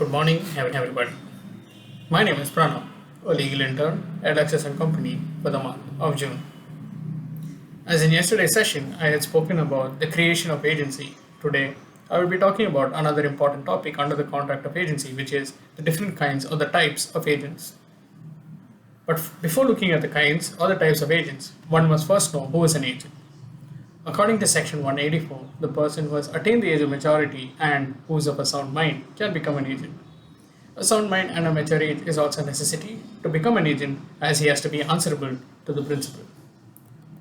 Good morning, everybody. My name is Pranav, a legal intern at LEXIS and Company for the month of June. As in yesterday's session, I had spoken about the creation of agency. Today, I will be talking about another important topic under the contract of agency, which is the different kinds or the types of agents. But before looking at the kinds or the types of agents, one must first know who is an agent. According to section 184, the person who has attained the age of maturity and who is of a sound mind can become an agent. A sound mind and a mature age is also a necessity to become an agent, as he has to be answerable to the principal.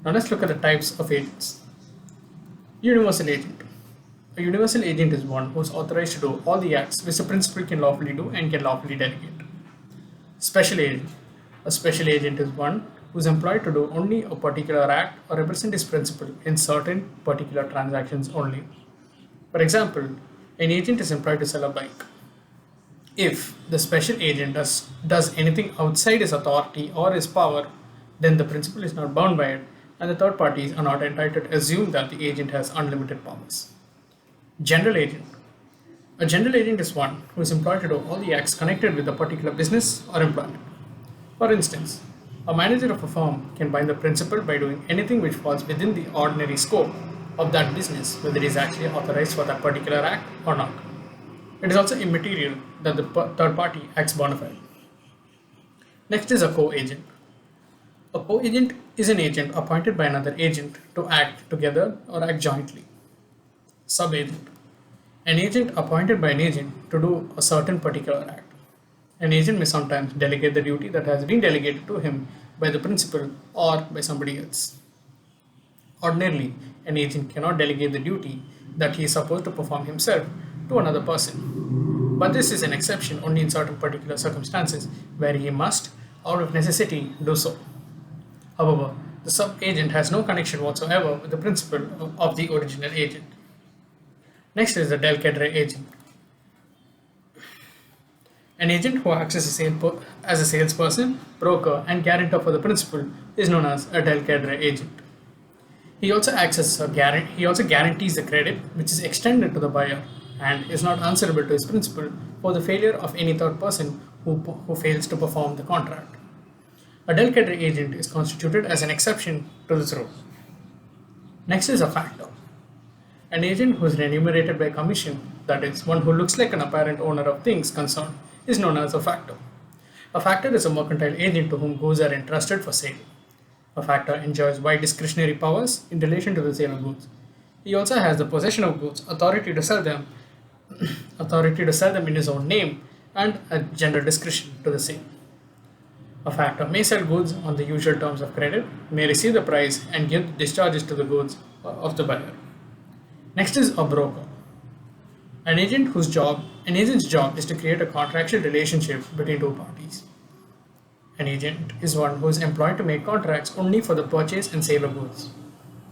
Now let's look at the types of agents. Universal agent. A universal agent is one who is authorized to do all the acts which the principal can lawfully do and can lawfully delegate. Special agent. A special agent is one who is employed to do only a particular act or represent his principal in certain particular transactions only. For example, an agent is employed to sell a bike. If the special agent does anything outside his authority or his power, then the principal is not bound by it, and the third parties are not entitled to assume that the agent has unlimited powers. General agent. A general agent is one who is employed to do all the acts connected with a particular business or employment. For instance, a manager of a firm can bind the principal by doing anything which falls within the ordinary scope of that business, whether he is actually authorized for that particular act or not. It is also immaterial that the third party acts bona fide. Next is a co-agent. A co-agent is an agent appointed by another agent to act together or act jointly. Sub-agent. An agent appointed by an agent to do a certain particular act. An agent may sometimes delegate the duty that has been delegated to him by the principal or by somebody else. Ordinarily, an agent cannot delegate the duty that he is supposed to perform himself to another person. But this is an exception only in certain particular circumstances where he must, out of necessity, do so. However, the sub-agent has no connection whatsoever with the principal of the original agent. Next is the LEXCLIQ agent. An agent who acts as a salesperson, broker, and guarantor for the principal is known as a LEXCLIQ agent. He also acts as he also guarantees the credit which is extended to the buyer and is not answerable to his principal for the failure of any third person who fails to perform the contract. A LEXCLIQ agent is constituted as an exception to this rule. Next is a factor. An agent who is remunerated by commission, that is, one who looks like an apparent owner of things concerned, is known as a factor. A factor is a mercantile agent to whom goods are entrusted for sale. A factor enjoys wide discretionary powers in relation to the sale of goods. He also has the possession of goods, authority to sell them in his own name, and a general discretion to the same. A factor may sell goods on the usual terms of credit, may receive the price and give discharges to the goods of the buyer. Next is a broker. An agent's job is to create a contractual relationship between two parties. An agent is one who is employed to make contracts only for the purchase and sale of goods.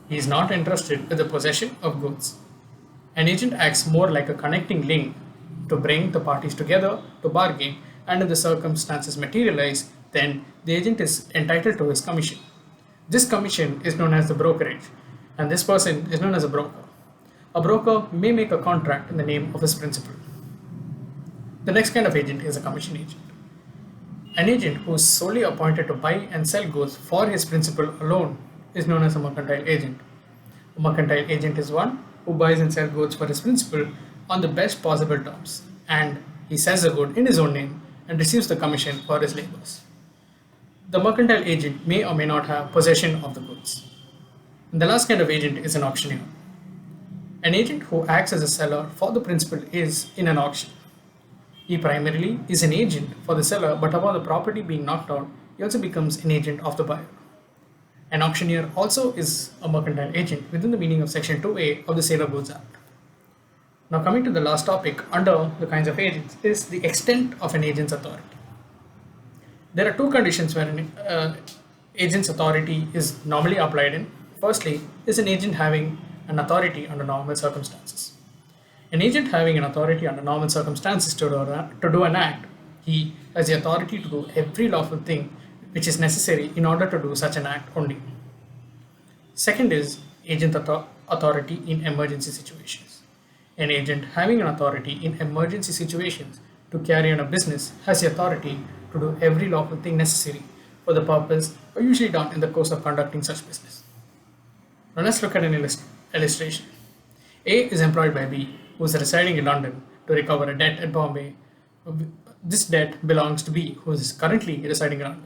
He is not entrusted with the possession of goods. An agent acts more like a connecting link to bring the parties together to bargain, and if the circumstances materialize, then the agent is entitled to his commission. This commission is known as the brokerage, and this person is known as a broker. A broker may make a contract in the name of his principal. The next kind of agent is a commission agent. An agent who is solely appointed to buy and sell goods for his principal alone is known as a mercantile agent. A mercantile agent is one who buys and sells goods for his principal on the best possible terms, and he sells the good in his own name and receives the commission for his labors. The mercantile agent may or may not have possession of the goods. And the last kind of agent is an auctioneer. An agent who acts as a seller for the principal is in an auction. He primarily is an agent for the seller, but upon the property being knocked out, he also becomes an agent of the buyer. An auctioneer also is a mercantile agent within the meaning of Section 2A of the Sale of Goods Act. Now coming to the last topic under the kinds of agents is the extent of an agent's authority. There are two conditions where an agent's authority is normally applied in. Firstly, is an agent having an authority under normal circumstances. An agent having an authority under normal circumstances to do an act, he has the authority to do every lawful thing which is necessary in order to do such an act only. Second is agent authority in emergency situations. An agent having an authority in emergency situations to carry on a business has the authority to do every lawful thing necessary for the purpose or usually done in the course of conducting such business. Now let's look at an illustration. A is employed by B, who is residing in London, to recover a debt at Bombay. This debt belongs to B, who is currently residing in London.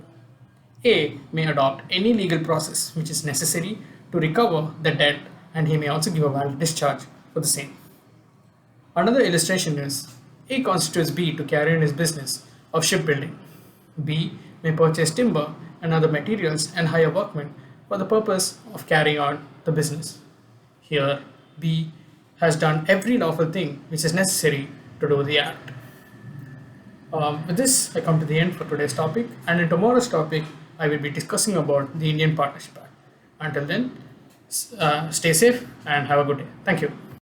A may adopt any legal process which is necessary to recover the debt, and he may also give a valid discharge for the same. Another illustration is A constitutes B to carry on his business of shipbuilding. B may purchase timber and other materials and hire workmen for the purpose of carrying on the business. Here, B has done every lawful thing which is necessary to do the act. With this, I come to the end for today's topic, and in tomorrow's topic, I will be discussing about the Indian Partnership Act. Until then, stay safe and have a good day. Thank you.